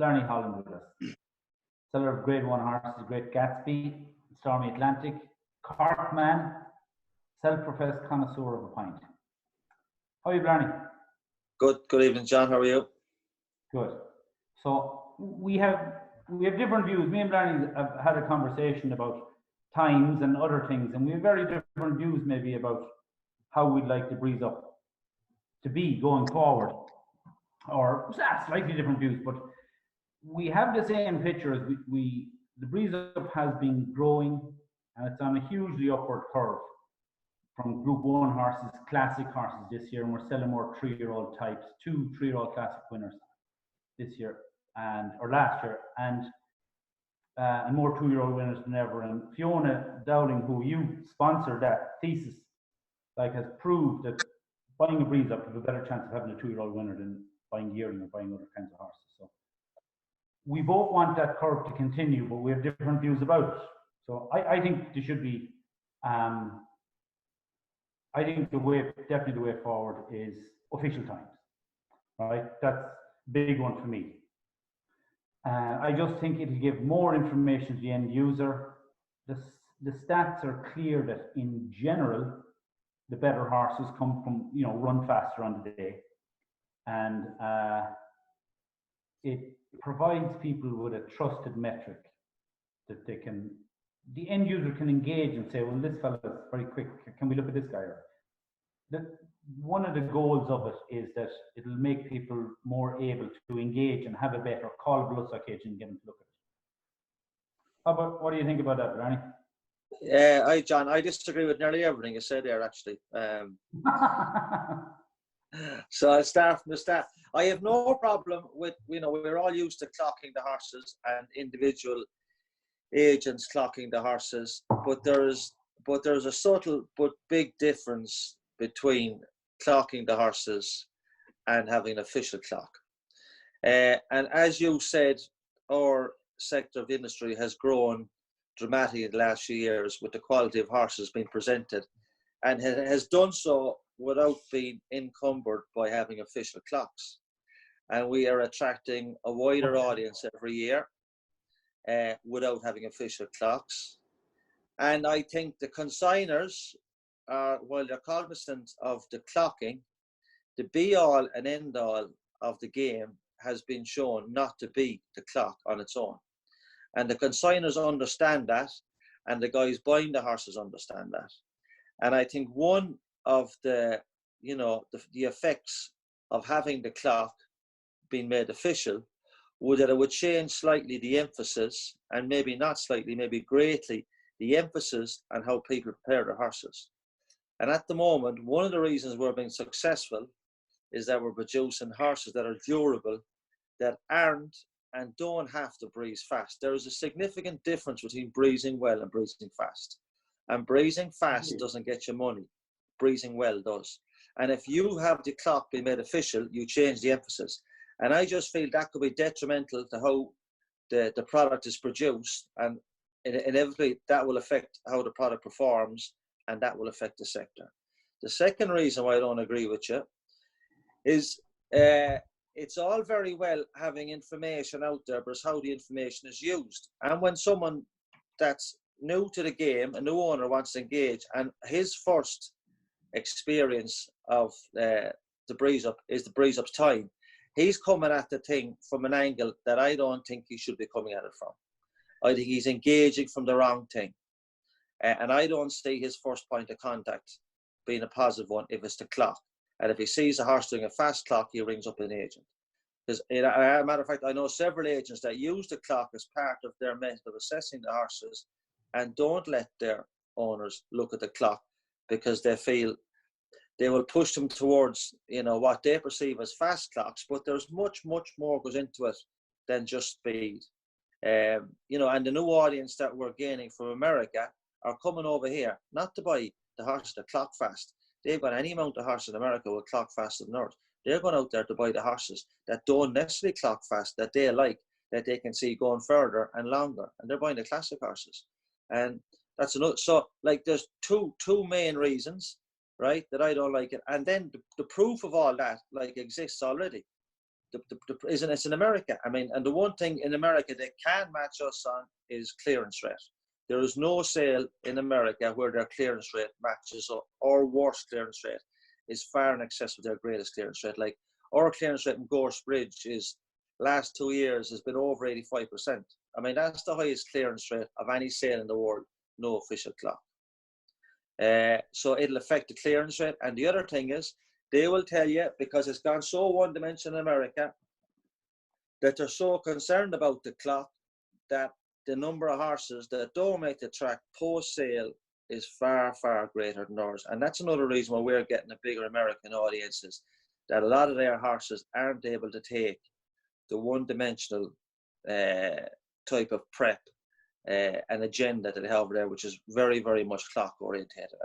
Blarney, Holland with us. Seller of Grade 1 horses, Great Gatsby, Stormy Atlantic, Cork man, self-professed connoisseur of a pint. How are you, Blarney? Good evening, John. How are you? Good. So we have different views. Me and Blarney have had a conversation about times and other things, and we have very different views maybe about how we'd like the Breeze Up to be going forward, or slightly different views, but we have the same picture as the Breeze Up has been growing, and it's on a hugely upward curve from Group 1 horses, classic horses this year, and we're selling more 3-year-old types, 2 3-year-old classic winners this year or last year, and more 2-year-old winners than ever. And Fiona Dowling, who you sponsored that thesis, has proved that buying a Breeze Up, you have a better chance of having a 2-year-old winner than buying yearling or buying other kinds of horses. So we both want that curve to continue, but we have different views about it. So I think there should be, I think definitely the way forward is official times, right? That's a big one for me. I just think it'll give more information to the end user. The stats are clear that in general, the better horses come from, run faster on the day. And it provides people with a trusted metric that the end user can engage and say, well, this fella's very quick. Can we look at this guy? One of the goals of it is that it'll make people more able to engage and have a better callable occasion and get them to look at it. What do you think about that, Blarney? John, I disagree with nearly everything you said there, actually. So I'll start from the start. I have no problem with, we're all used to clocking the horses and individual agents clocking the horses, but there's a subtle but big difference between clocking the horses and having an official clock. And as you said, our sector of industry has grown dramatically in the last few years with the quality of horses being presented, and has done so without being encumbered by having official clocks. And we are attracting a wider audience every year without having official clocks. And I think the consigners, while they're cognizant of the clocking, the be-all and end-all of the game has been shown not to be the clock on its own. And the consigners understand that, and the guys buying the horses understand that. And I think one of the effects of having the clock being made official would that it would change slightly the emphasis, and maybe not slightly, maybe greatly, the emphasis on how people prepare their horses. And at the moment, one of the reasons we're being successful is that we're producing horses that are durable, that aren't and don't have to breeze fast. There is a significant difference between breezing well and breezing fast. And breezing fast doesn't get you money. Breezing well does. And if you have the clock being made official, you change the emphasis. And I just feel that could be detrimental to how the product is produced, and inevitably that will affect how the product performs, and that will affect the sector. The second reason why I don't agree with you is it's all very well having information out there, but it's how the information is used. And when someone that's new to the game, a new owner, wants to engage, and his first experience of the Breeze Up is the Breeze Up's time, he's coming at the thing from an angle that I don't think he should be coming at it from. I think he's engaging from the wrong thing. And I don't see his first point of contact being a positive one if it's the clock. And if he sees a horse doing a fast clock, he rings up an agent. Because, as a matter of fact, I know several agents that use the clock as part of their method of assessing the horses and don't let their owners look at the clock, because they feel they will push them towards, what they perceive as fast clocks. But there's much, much more goes into it than just speed. And the new audience that we're gaining from America are coming over here not to buy the horses that clock fast. They've got any amount of horses in America will clock faster than ours. They're going out there to buy the horses that don't necessarily clock fast, that they like, that they can see going further and longer. And they're buying the classic horses. And that's another. So, there's two main reasons, right, that I don't like it. And then the proof of all that, exists already. isn't it's in America. I mean, and the one thing in America they can match us on is clearance rate. There is no sale in America where their clearance rate matches up, or worse clearance rate is far in excess of their greatest clearance rate. Like our clearance rate in Gorse Bridge is last 2 years has been over 85%. I mean, that's the highest clearance rate of any sale in the world, no official clock. So it'll affect the clearance rate. And the other thing is, they will tell you, because it's gone so one-dimensional in America, that they're so concerned about the clock that the number of horses that don't make the track post-sale is far, far greater than ours. And that's another reason why we're getting a bigger American audience, is that a lot of their horses aren't able to take the one-dimensional type of prep an agenda that they have there, which is very, very much clock orientated.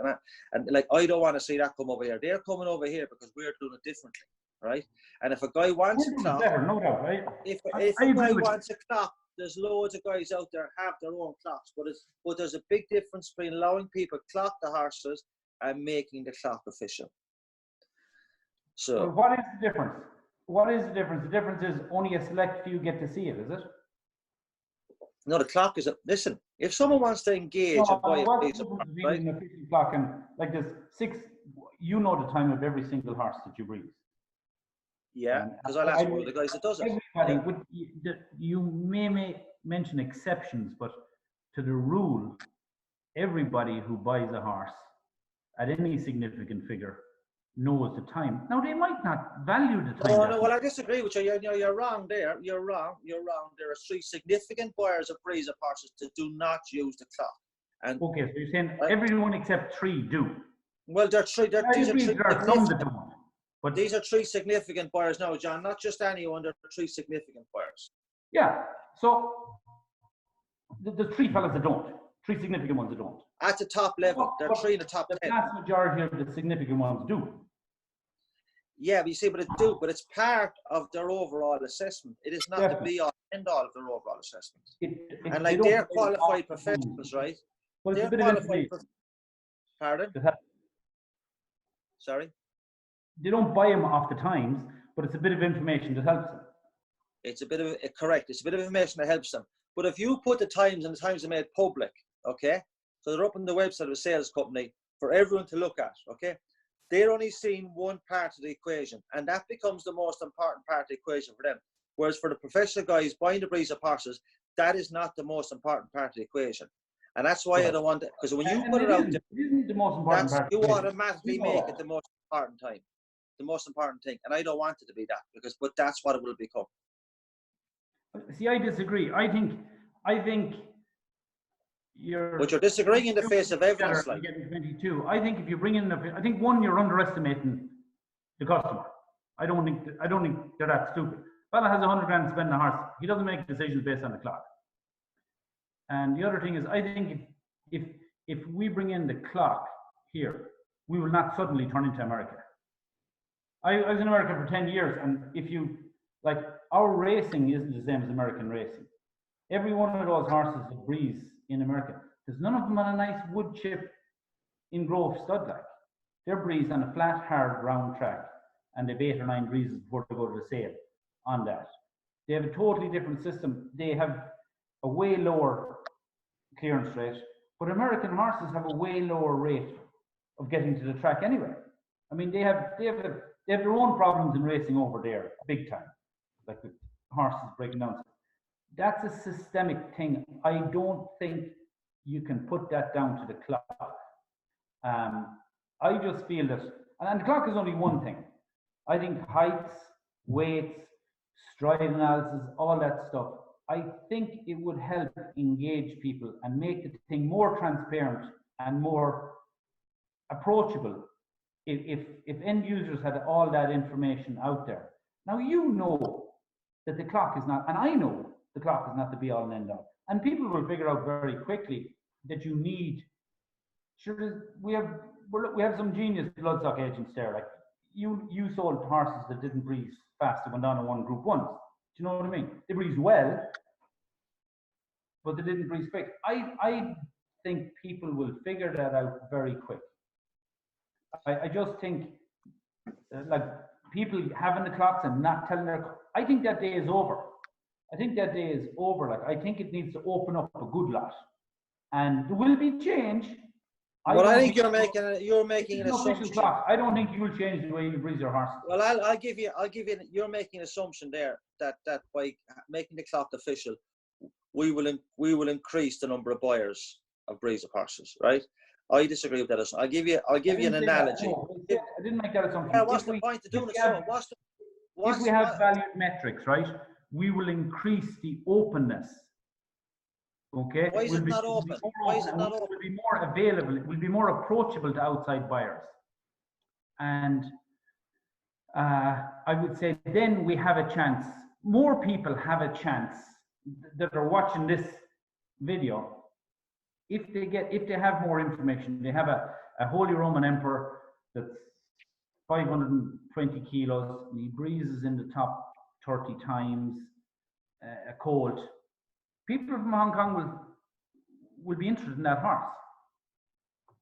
And like, I don't want to see that come over here. They're coming over here because we're doing it differently, right? And if a guy wants a clock, better, no doubt, right? If a guy wants a clock, there's loads of guys out there have their own clocks, but there's a big difference between allowing people clock the horses and making the clock official. So, well, what is the difference? What is the difference? The difference is only a select few get to see it, is it? no, the clock is listen. If someone wants to engage and buy a piece of right? An official clock, and like there's 6, you know the time of every single horse that you breeze. Yeah, because I'll ask one of the guys that does it. Everybody, you may mention exceptions, but to the rule, everybody who buys a horse at any significant figure knows the time. Now, they might not value the time. No, well, I disagree with you. You're wrong there. You're wrong. There are 3 significant buyers of breeze of horses that do not use the clock. And okay, so you're saying everyone except 3 do. Well, there are 3 some that don't. But these are 3 significant buyers now, John. Not just anyone. There are 3 significant buyers. Yeah. So the 3 fellas that don't. 3 significant ones that don't. At the top level, there are 3 in the top 10. The vast majority of the significant ones do. Yeah, but you see, but it's part of their overall assessment. It is not the be-all, end-all of their overall assessment. And like, they're qualified professionals, right? Well, it's a bit of information. Pardon? Sorry? They don't buy them off the times, but it's a bit of information that helps them. It's a bit of, correct, it's a bit of information that helps them. But if you put the times, and the times are made public, okay? So they're up on the website of a sales company for everyone to look at, okay? They're only seeing one part of the equation, and that becomes the most important part of the equation for them. Whereas for the professional guys buying the breeds of horses, that is not the most important part of the equation. And that's why I don't want it, because when you put it out there, it isn't the most important part. You automatically make it the most important time, the most important thing. And I don't want it to be that, but that's what it will become. See, I disagree. I think But you're disagreeing in the face of evidence. Like, getting 22. I think if you bring in, I think one, you're underestimating the customer. I don't think they're that stupid. Fella has 100 grand to spend on a horse. He doesn't make decisions based on the clock. And the other thing is, I think if we bring in the clock here, we will not suddenly turn into America. I was in America for 10 years, and if you like, our racing isn't the same as American racing. Every one of those horses that breeze in America, there's none of them on a nice wood chip in Grove stud like. They're breezed on a flat, hard, round track, and they've 8 or 9 breezes before they go to the sale on that. They have a totally different system. They have a way lower clearance rate, but American horses have a way lower rate of getting to the track anyway. I mean, they have their own problems in racing over there, big time, like with horses breaking down. That's a systemic thing. I don't think you can put that down to the clock. I just feel that, and the clock is only one thing. I think heights, weights, stride analysis, all that stuff, I think it would help engage people and make the thing more transparent and more approachable if end users had all that information out there. Now, you know that the clock is not, and I know the clock is not the be all and end all. And people will figure out very quickly that you need, sure, we have some genius bloodstock agents there. Like you sold horses that didn't breeze fast that went down in one group once. Do you know what I mean? They breeze well, but they didn't breeze quick. I think people will figure that out very quick. I just think like people having the clocks and not telling their, I think that day is over. I think that day is over. Like, I think it needs to open up a good lot, and there will be change. Well, I think you're making an assumption. I don't think you will change the way you breeze your horse. Well, I'll give you. You're making an assumption there that by making the clock official, we will increase the number of buyers of breeze horses, right? I disagree with that. I'll give you an analogy. No, I didn't make that assumption. Yeah, what's the point of doing it? So, if we have valued metrics, right, we will increase the openness. Okay. Why is it not open? Why is it not open? It will be more available. It will be more approachable to outside buyers. And I would say then we have a chance. More people have a chance that are watching this video. If they have more information, they have a Holy Roman Emperor that's 520 kilos, and he breezes in the top 30 times, a colt. People from Hong Kong will be interested in that horse.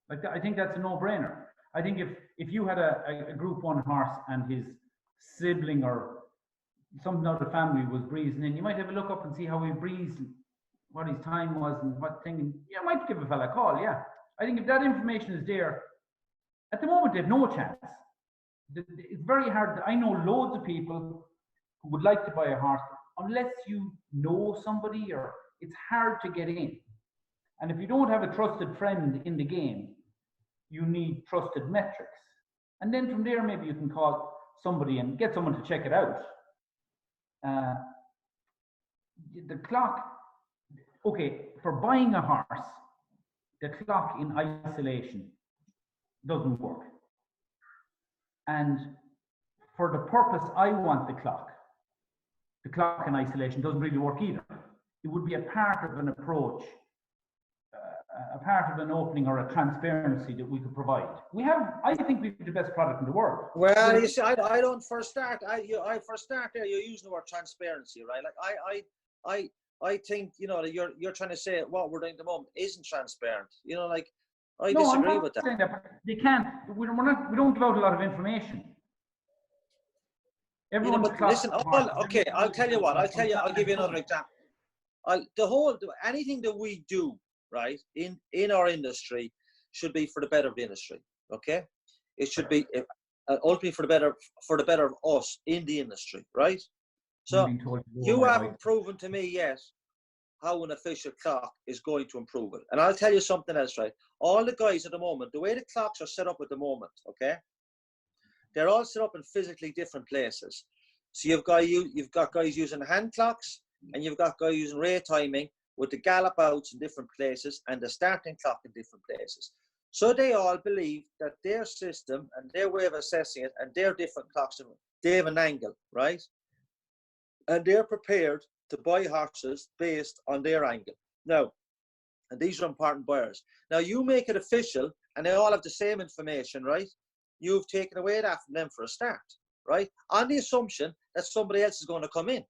Like, I think that's a no-brainer. I think if you had a Group 1 horse and his sibling or something out of the family was breezing in, you might have a look up and see how he breezed, what his time was, and what thing. And you might give a fella a call. Yeah, I think if that information is there, at the moment they've no chance. It's very hard. I know loads of people who would like to buy a horse, unless you know somebody, or it's hard to get in. And if you don't have a trusted friend in the game, you need trusted metrics. And then from there, maybe you can call somebody and get someone to check it out. The clock, okay, for buying a horse, the clock in isolation doesn't work. And for the purpose I want the clock in isolation doesn't really work either. It would be a part of an approach, a part of an opening or a transparency that we could provide. I think we have the best product in the world. Well, you see, I don't first start. First start there. You're using the word transparency, right? Like I think you're trying to say what we're doing at the moment isn't transparent. Like I disagree with that. They can't. We don't give out a lot of information. Listen. Okay, I'll tell you what. I'll give you another example. Anything that we do, right, in our industry should be for the better of the industry. Okay, it should be ultimately for the better of us in the industry, right? So you haven't proven to me yet how an official clock is going to improve it. And I'll tell you something else, right? All the guys at the moment, the way the clocks are set up at the moment, okay, they're all set up in physically different places. So you've got guys using hand clocks, and you've got guys using rate timing with the gallop outs in different places and the starting clock in different places. So they all believe that their system and their way of assessing it and their different clocks, they have an angle, right? And they're prepared to buy horses based on their angle. Now, and these are important buyers. Now, you make it official, and they all have the same information, right? You've taken away that from them for a start, right? On the assumption that somebody else is going to come in,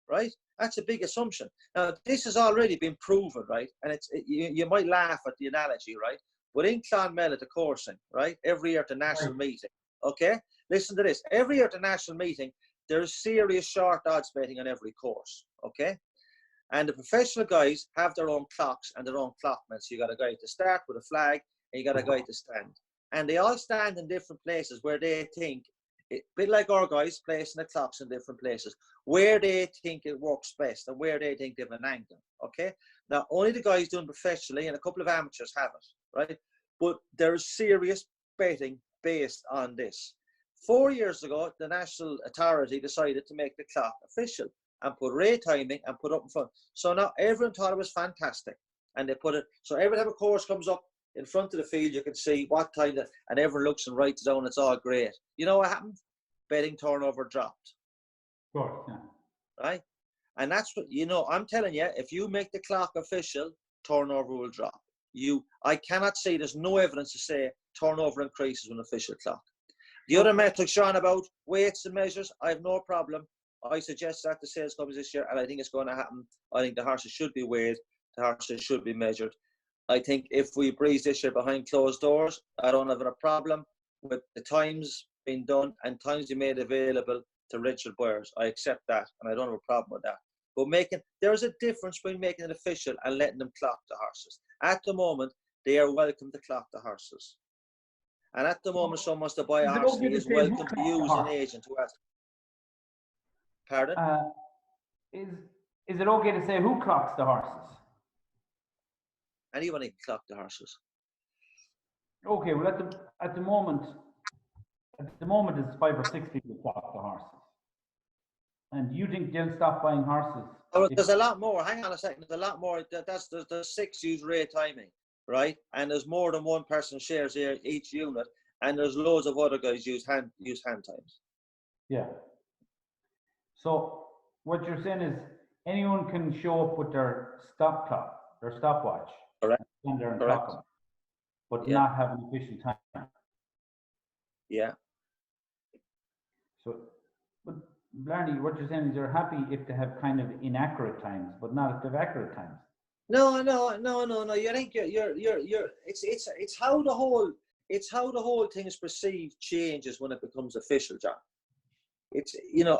right? That's a big assumption. Now, this has already been proven, right? And you might laugh at the analogy, right? But in Clonmel at the coursing, right? Every year at the national meeting, okay? Listen to this. Every year at the national meeting, there's serious short odds betting on every course, okay? And the professional guys have their own clocks and their own clockmen. So you got a guy to start with a flag, and you got a guy to stand. And they all stand in different places where they think, a bit like our guys placing the clocks in different places, where they think it works best and where they think they have an angle, okay? Now, only the guys doing professionally and a couple of amateurs have it, right? But there's serious betting based on this. 4 years ago, the national authority decided to make the clock official and put rate timing and put up in front. So now everyone thought it was fantastic. And they put it, so every time a course comes up in front of the field, you can see what time, and everyone looks and writes down, it's all great. You know what happened? Betting turnover dropped. Of course, yeah. Right? And that's what, I'm telling you, if you make the clock official, turnover will drop. I cannot say, there's no evidence to say turnover increases with an official clock. The other metrics, Sean, about weights and measures, I have no problem. I suggest that the sales companies this year, and I think it's going to happen. I think the horses should be weighed. The horses should be measured. I think if we breeze this year behind closed doors, I don't have a problem with the times being done and times being made available to registered buyers. I accept that, and I don't have a problem with that. But there's a difference between making it official and letting them clock the horses. At the moment, they are welcome to clock the horses. And at the moment, someone wants to buy a horse, he is welcome to use an agent who has. Pardon? Is it okay to say who clocks the horses? Anyone can clock the horses. Okay, well at the moment it's 5 or 6 people who clock the horses. And do you think they'll stop buying horses? Oh, there's a lot more. Hang on a second. There's a lot more. There's 6 use rate timing, right? And there's more than one person shares each unit, and there's loads of other guys use hand times. Yeah. So what you're saying is anyone can show up with their stopwatch, correct? And stand there and clock them, but not have an official time. Yeah. So, but Blarney, what you're saying is you're happy if they have kind of inaccurate times, but not if they have accurate times. No. You think it's how the whole thing is perceived changes when it becomes official, John. It's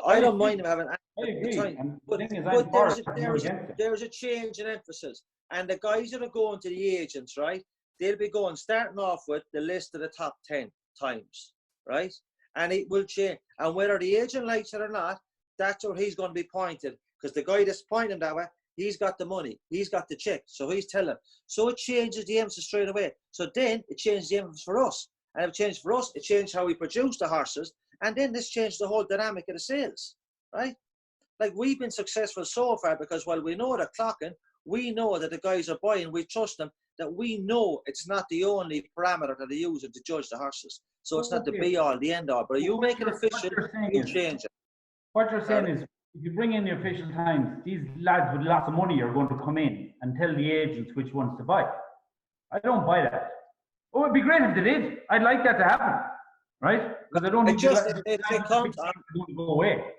I don't mind them having accurate time, but there's a change in emphasis, and the guys that are going to the agents, right? They'll be starting off with the list of the top 10 times, right? And it will change. And whether the agent likes it or not, that's where he's going to be pointed. Because the guy that's pointing that way, he's got the money. He's got the check. So he's telling. So it changes the emphasis straight away. So then it changes the emphasis for us. And if it changes for us, it changes how we produce the horses. And then this changes the whole dynamic of the sales, right? Like we've been successful so far because while we know they're clocking, we know that the guys are buying, we trust them, that we know it's not the only parameter that they use to judge the horses. So it's not the be-all, the end-all. But you make it official, you change it. What you're saying is, if you bring in the official times, these lads with lots of money are going to come in and tell the agents which ones to buy. I don't buy that. Oh, it'd be great if they did. I'd like that to happen, right? Because I don't need to go away.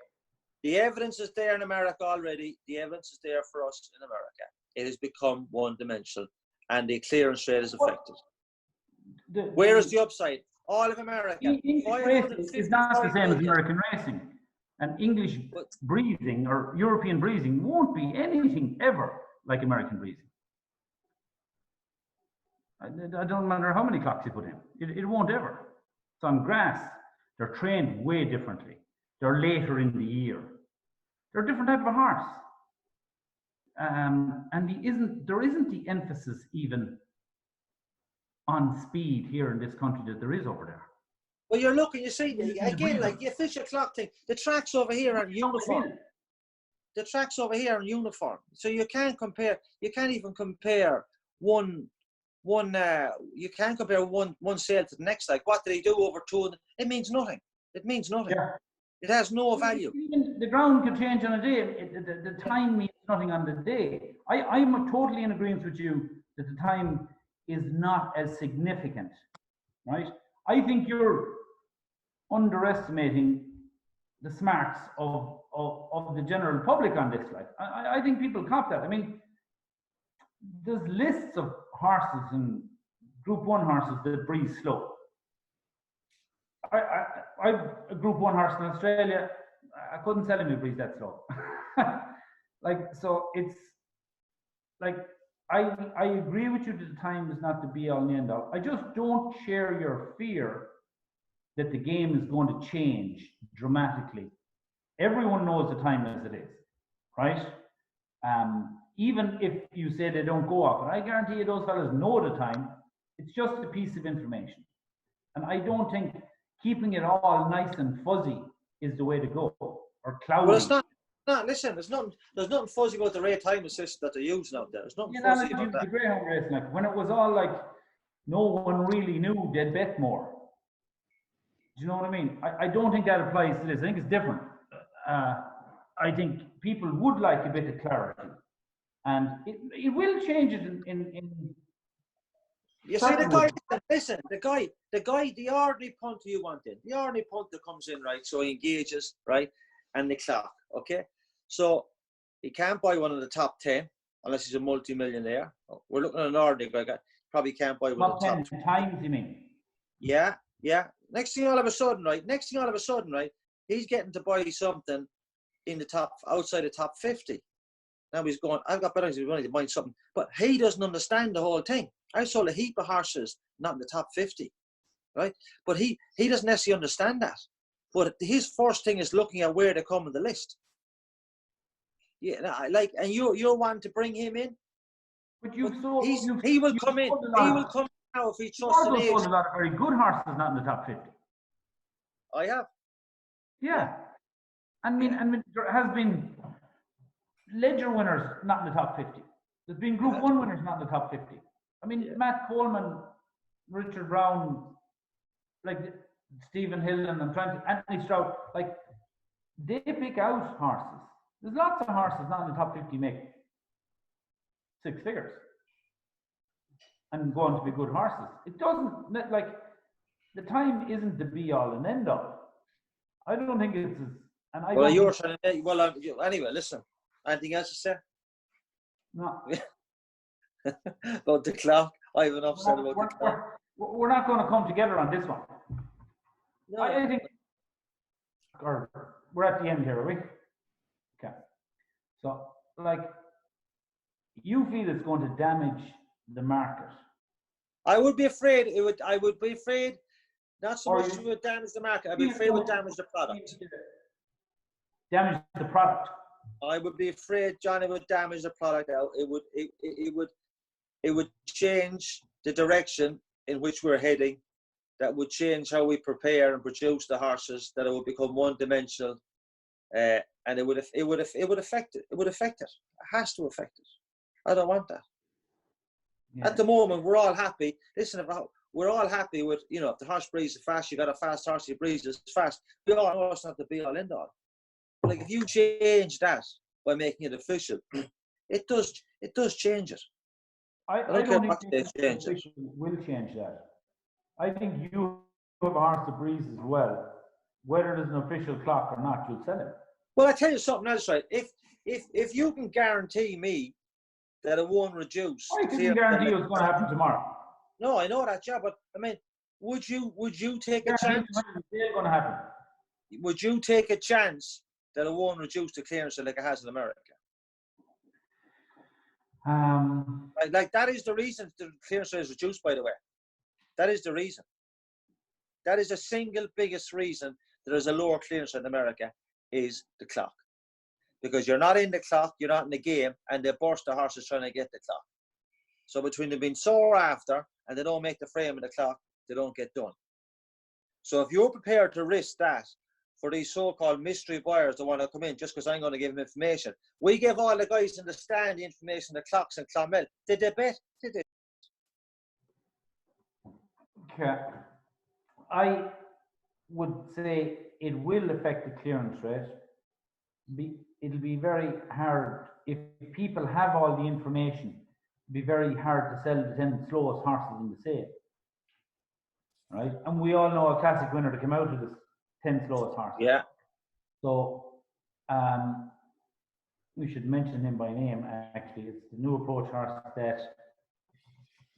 The evidence is there in America already. The evidence is there for us in America. It has become one-dimensional, and the clearance rate is affected. Where is the upside? All of America. English racing is not the same as American racing. And English breathing or European breathing won't be anything ever like American breathing. I don't matter how many clocks you put in. It won't ever. So on grass, they're trained way differently. They're later in the year. They're a different type of horse. And there isn't the emphasis even on speed here in this country that there is over there. Well, you're looking, you see, again, like the official clock thing, the tracks over here are uniform. The tracks over here are uniform. So you can't compare, you can't even compare one sale to the next. Like, what do they do over 2? It means nothing. It means nothing. Yeah. It has no value. Even the ground can change on a day. The time means nothing on the day. I'm totally in agreement with you that the time is not as significant, right? I think you're underestimating the smarts of the general public on this. Like, I think people cop that. I mean, there's lists of horses and Group 1 horses that breathe slow. I've a Group 1 horse in Australia. I couldn't tell him he breathes that slow. Like, so it's like, I agree with you that the time is not the be all and end all. I just don't share your fear that the game is going to change dramatically. Everyone knows the time as it is, right? Even if you say they don't go off, and I guarantee you those fellas know the time, it's just a piece of information. And I don't think keeping it all nice and fuzzy is the way to go, or cloudy. Well, it's not. No, listen, there's nothing fuzzy about the rate time system that they're using out there. There's nothing fuzzy about that. The greyhound racing, like when it was all like no one really knew they'd bet more. Do you know what I mean? I don't think that applies to this. I think it's different. I think people would like a bit of clarity, and it will change it in you see the guy, listen, the ordinary punter you want in. The ordinary punter comes in, right? So he engages, right? And the clock, okay? So he can't buy one of the top 10 unless he's a multi-millionaire. We're looking at an ordinary guy, probably can't buy one of the top 10 times, you mean? Yeah. Next thing all of a sudden, right? He's getting to buy something in the top, outside the top 50. Now he's going, I've got better money to buy something. But he doesn't understand the whole thing. I sold a heap of horses, not in the top 50, right? But he doesn't necessarily understand that. But his first thing is looking at where they come on the list. Yeah, and you're wanting to bring him in. But he will come in. He will come now if he trusts an agent. A lot of very good horses not in the top 50. I have. Yeah. I mean, there has been Ledger winners not in the top 50. There's been Group 1 winners not in the top 50. I mean, Matt Coleman, Richard Brown, like Stephen Hillen, Anthony Stroud, like they pick out horses. There's lots of horses not in the top 50 make 6 figures and go on to be good horses. It doesn't, like, the time isn't the be all and end all. I don't think it's as, and I well, you're trying to, well, anyway, listen, anything else to say? No. About the clock? I have enough said about the clock. We're not going to come together on this one. No. I think, or we're at the end here, are we? Okay. So, like, you feel it's going to damage the market? I would be afraid it would. I would be afraid not so much it would damage the market. I'd be afraid it would damage the product. Damage the product. I would be afraid, John, it would damage the product. It would change the direction in which we're heading. That would change how we prepare and produce the horses. That it would become one-dimensional, and it would affect it. It would affect it. It has to affect it. I don't want that. Yeah. At the moment, we're all happy. Listen, we're all happy with, you know, if the horse breezes fast, you got a fast horse, he breezes fast. We all know it's not the be all end all. But like, if you change that by making it official, it does change it. I don't think it will change that. I think you have a horse that breezes well. Whether there's an official clock or not, you'll sell it. Well, I tell you something else, right? If you can guarantee me that it won't reduce. I can guarantee it's going to happen tomorrow. No, I know that, yeah, but I mean, would you take a chance? It's going to happen. Would you take a chance that it won't reduce the clearance like it has in America? Like that is the reason the clearance rate is reduced, by the way. That is the reason. That is the single biggest reason there is a lower clearance in America is the clock. Because you're not in the clock, you're not in the game, and they burst the horses trying to get the clock. So between them being sore after and they don't make the frame of the clock, they don't get done. So if you're prepared to risk that for these so-called mystery buyers that want to come in just because I'm going to give them information, we give all the guys in the stand the information, the clocks and Clonmel. Did they bet? Did they? Okay. I would say it will affect the clearance rate. It'll be very hard if people have all the information. It'll be very hard to sell the 10 slowest horses in the sale, right? And we all know a classic winner to come out of this 10 slowest horses. Yeah. So we should mention him by name. Actually, it's the new approach horse that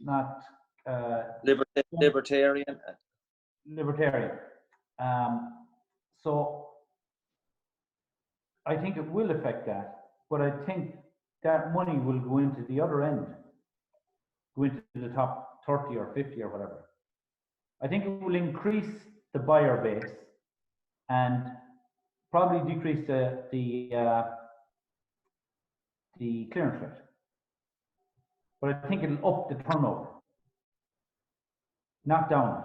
not libertarian. So I think it will affect that, but I think that money will go into the other end, go into the top 30 or 50 or whatever. I think it will increase the buyer base and probably decrease the clearance rate. But I think it'll up the turnover, not down it.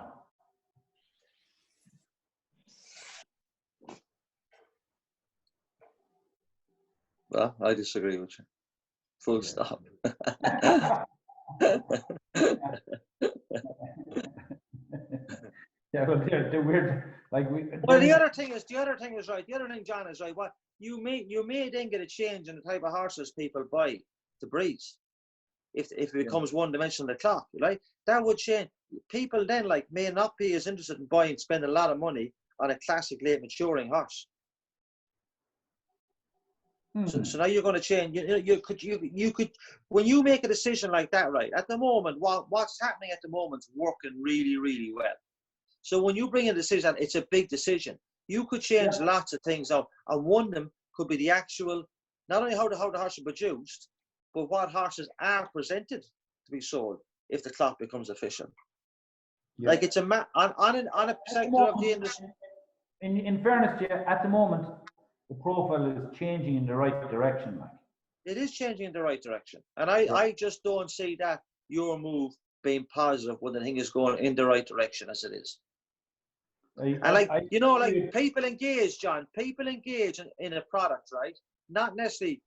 Well, I disagree with you. Full stop. Yeah, well, they're weird. Like well, the other thing is right. The other thing, John, is right. What you may then get a change in the type of horses people buy to breeze. If it becomes one-dimensional, the clock, right? That would change. People then may not be as interested in spend a lot of money on a classic late maturing horse. So now you're going to change. You could when you make a decision like that, right? At the moment, what's happening at the moment is working really, really well. So when you bring a decision, it's a big decision. You could change lots of things out, and one of them could be the actual, not only how the horse is produced, but what horses are presented to be sold if the clock becomes official. Yeah. Like it's a on a sector of the industry. In fairness to you, at the moment, the profile is changing in the right direction. Like It is changing in the right direction, and I just don't see that your move being positive when the thing is going in the right direction as it is. People engage, John. People engage in a product, right? Not necessarily,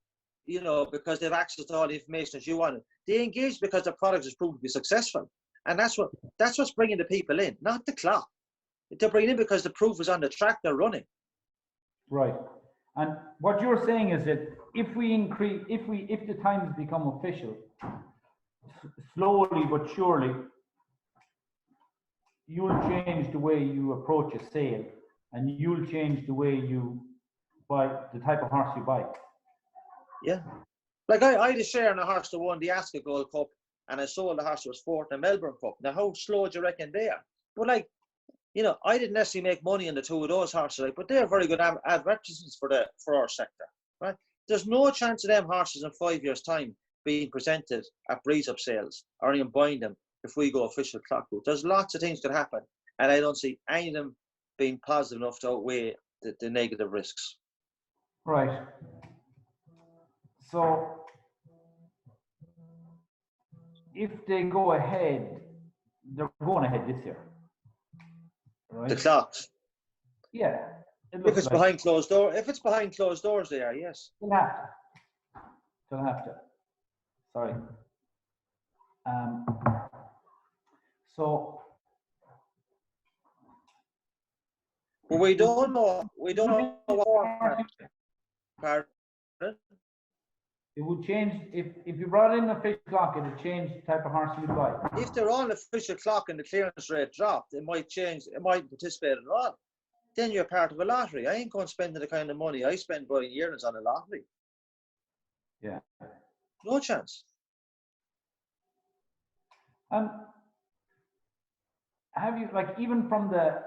because they have access to all the information that you want. They engage because the product is proven to be successful, and that's what's bringing the people in, not the clock. They're bringing in because the proof is on the track they're running. Right. And what you're saying is that if the times become official, slowly but surely, you'll change the way you approach a sale, and you'll change the way you buy, the type of horse you buy. Yeah. Like I had a share in a horse that won the Ascot Gold Cup, and I sold the horse that was fourth in the Melbourne Cup. Now, how slow do you reckon they are? But I didn't necessarily make money in the two of those horses, but they're very good advertisements for our sector, right? There's no chance of them horses in 5 years' time being presented at breeze up sales or even buying them if we go official clock route. There's lots of things could happen, and I don't see any of them being positive enough to outweigh the negative risks. Right. So if they go ahead, they're going ahead this year. Right? The clocks. Yeah. If it's behind closed doors, they are, yes. They'll have to. Sorry. So. Well, we don't know what. Pardon? It would change if you brought in a official clock. It would change the type of horse you'd buy. If they're on official clock and the clearance rate dropped, it might change. It might participate at all. Then you're part of a lottery. I ain't going to spend the kind of money I spend buying yearlings on a lottery. Yeah. No chance. Have you, even from the,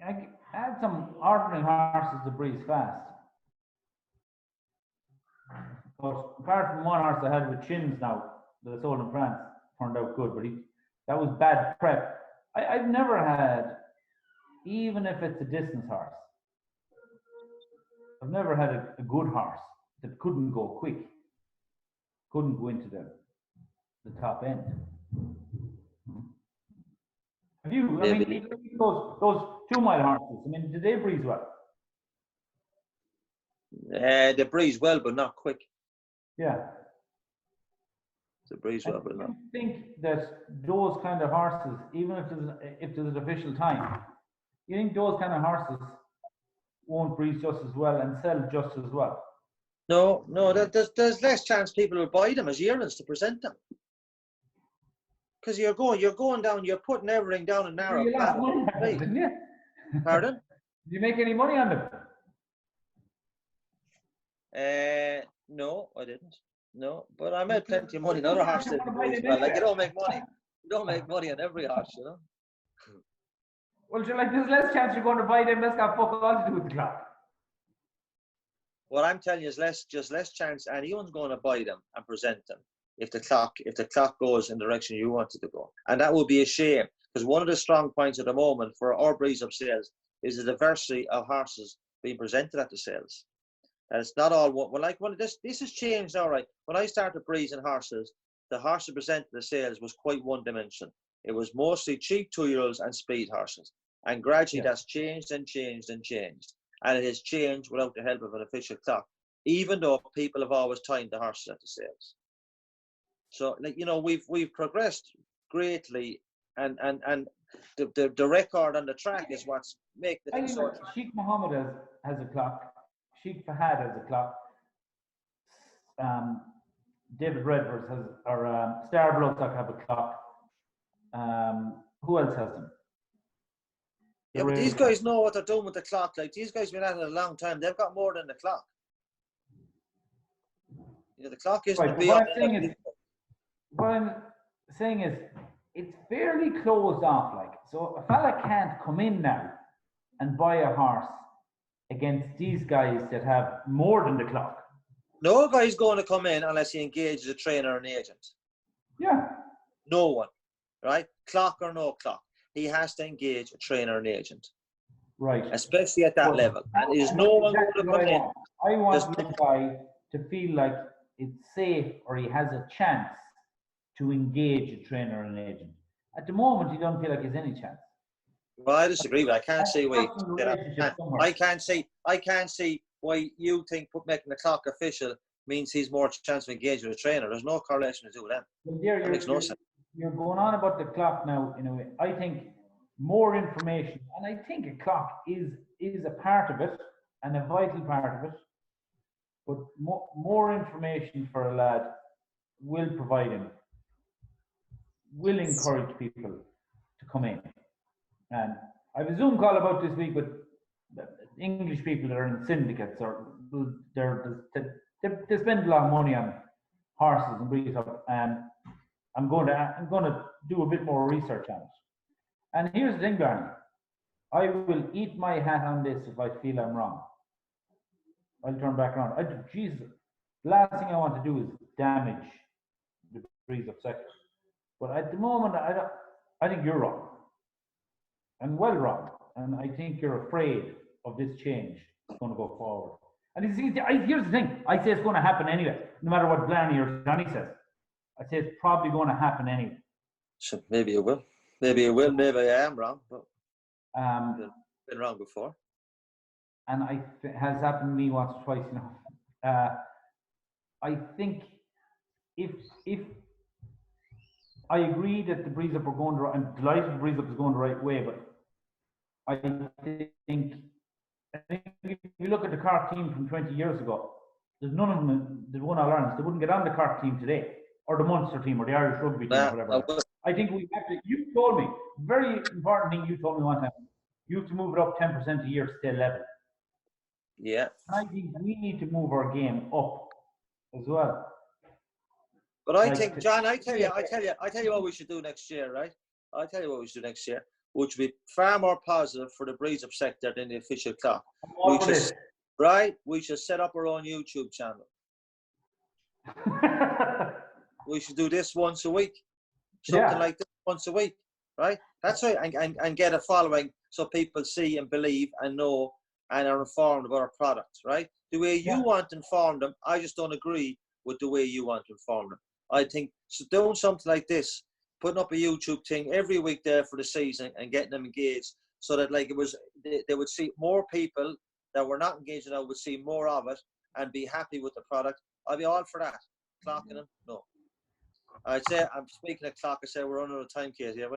I had some ordinary horses to breeze fast. But apart from one horse I had with chins now that I sold in France, turned out good, but that was bad prep. I've never had, even if it's a distance horse, I've never had a good horse that couldn't go quick, couldn't go into the top end. Have you? I mean, those 2 mile horses. I mean, did they breeze well? They breeze well, but not quick. Yeah. They breeze well, but not. I think that those kind of horses, even if there's an official time, you think those kind of horses won't breeze just as well and sell just as well? No. There's less chance people will buy them as yearlings to present them. Because you're going down, you're putting everything down a narrow path. Didn't you? Pardon? Did you make any money on them? No, I didn't. No, but I made plenty of money on other horses. Well, you don't make money. You don't make money on every horse, Well, there's less chance you're going to buy them. That's got fuck all to do with the clock. What I'm telling you is less chance anyone's going to buy them and present them if the clock goes in the direction you want it to go. And that would be a shame, because one of the strong points at the moment for our breeze up sales is the diversity of horses being presented at the sales. And it's not all this has changed now, right? When I started breezing horses, the horses presented at the sales was quite one dimension. It was mostly cheap 2-year-olds and speed horses. And gradually that's changed and changed and changed. And it has changed without the help of an official clock, even though people have always timed the horses at the sales. So, we've progressed greatly, and the record on the track is what's make the thing so. Sheikh Mohammed has a clock. Sheikh Fahad has a clock. David Redvers has, or Star Bloodstock have a clock. Who else has them? Yeah, but these guys know what they're doing with the clock. Like, these guys have been at it a long time. They've got more than the clock. The clock isn't right, beyond. What I'm saying is, it's fairly closed off. Like, so a fella can't come in now and buy a horse against these guys that have more than the clock. No guy's going to come in unless he engages a trainer or an agent. Yeah. No one, right? Clock or no clock, he has to engage a trainer or an agent. Right. Especially at that level. And there's no one going to come in. I want the guy to feel like it's safe or he has a chance to engage a trainer or an agent. At the moment, he don't feel like he has any chance. Well, I disagree, but I can't see why. I can't see why you think making the clock official means he's more chance of engaging with a trainer. There's no correlation to do with them. Well, there, that makes no sense. You're going on about the clock now in a way. I think more information, and I think a clock is a part of it and a vital part of it. But more information for a lad will provide him, will encourage people to come in. And I have a Zoom call about this week with English people that are in syndicates, or they spend a lot of money on horses and breeds up, and I'm going to do a bit more research on it. And here's the thing, Blarney, I will eat my hat on this if I feel I'm wrong. I'll turn back around. Jesus, the last thing I want to do is damage the breeds of sector. But at the moment, I think you're wrong, and well wrong. And I think you're afraid of this change that's going to go forward. And here's the thing, I say it's going to happen anyway, no matter what Blarney or Johnny says. I say it's probably going to happen anyway. So maybe it will. Maybe it will. Maybe I am wrong. But been wrong before. And it has happened to me once or twice, you know. I think if I agree that the breeze up are going to, I'm delighted the breeze up is going the right way, but I think if you look at the Cork team from 20 years ago, there's none of them that won All Ireland. They wouldn't get on the Cork team today, or the Munster team, or the Irish rugby team, or whatever. I think we have to. You told me very important thing. You told me one time. You have to move it up 10% a year to stay level. Yeah. I think we need to move our game up as well. But I think, John, I tell you what we should do next year, right? I'll tell you what we should do next year, which would be far more positive for the breeds of sector than the official clock. We should set up our own YouTube channel. We should do this once a week. Something like this once a week, right? That's right. And get a following so people see and believe and know and are informed about our products, right? The way you want to inform them, I just don't agree with the way you want to inform them. I think so doing something like this, putting up a YouTube thing every week there for the season and getting them engaged so that like they would see more people that were not engaged now would see more of it and be happy with the product. I'd be all for that. Clocking them? No. I'd say, I'm speaking of clock, I say we're running out of time, Katie.